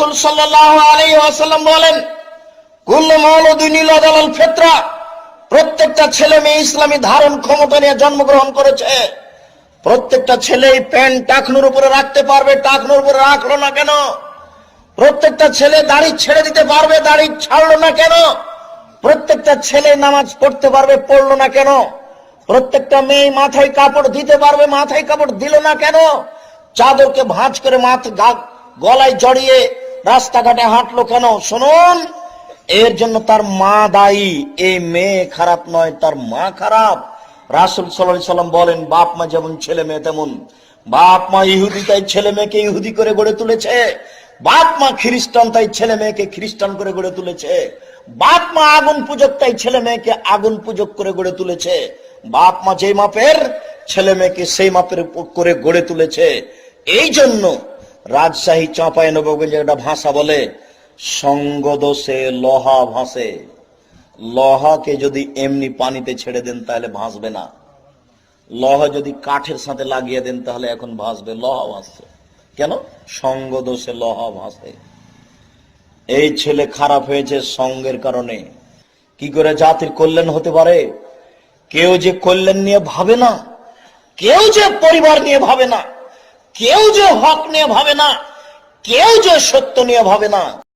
রাসূল সাল্লাল্লাহু আলাইহি ওয়াসাল্লাম বলেন, কুল্লু মাউলুদিন ইউলাদু আলাল ফিতরা, প্রত্যেকটা ছেলে মেয়ে ইসলামী ধারণ ক্ষমতা নিয়ে জন্মগ্রহণ করেছে। প্রত্যেকটা ছেলেই প্যান্ট টাকনুর উপরে রাখতে পারবে, টাকনুর উপরে রাখলো না কেন? প্রত্যেকটা ছেলে দাড়ি ছেড়ে দিতে পারবে, দাড়ি ছাড়লো না কেন? প্রত্যেকটা ছেলে নামাজ পড়তে পারবে, পড়লো না কেন? প্রত্যেকটা মেয়ে মাথায় কাপড় দিতে পারবে, মাথায় কাপড় দিল না কেন? চাদরকে ভাঁজ করে গলায় জড়িয়ে রাস্তাঘাটে হাঁটলো কেন? শুনুন, এর জন্য তার মা দায়ী। এই মেয়ে খারাপ নয়, তার মা খারাপ। রাসূল সাল্লাল্লাহু আলাইহি সাল্লাম বলেন, বাপ মা যেমন ছেলে মেয়ে তেমন। বাপ মা ইহুদি তাই ছেলে মেয়েকে ইহুদি করে গড়ে তুলেছে, বাপ মা খ্রিস্টান তাই ছেলে মেয়েকে খ্রিস্টান করে গড়ে তুলেছে, বাপ মা আগুন পূজক তাই ছেলে মেয়েকে আগুন পূজক করে গড়ে তুলেছে। বাপ মা যেই মাপের, ছেলে মেয়েকে সেই মাপের করে গড়ে তুলেছে। এই জন্য রাজশাহী চাঁপাইনবাবগঞ্জে একটা ভাষা বলে, সঙ্গ দোষে লোহা ভাসে। লোহাকে যদি এমনি পানিতে ছেড়ে দেন তাহলে ভাসবে না, লোহা যদি কাঠের সাথে লাগিয়ে দেন তাহলে এখন ভাসবে। লোহা ভাসছে কেন? সঙ্গ দোষে লোহা ভাসে। এই ছেলে খারাপ হয়েছে সঙ্গের কারণে। কি করে জাতির কল্যাণ হতে পারে? কেউ যে কল্যাণ নিয়ে ভাবে না, কেউ যে পরিবার নিয়ে ভাবে না, কেউ যে হক নিয়ে ভাবে না, কেউ যে সত্য নিয়ে ভাবে না।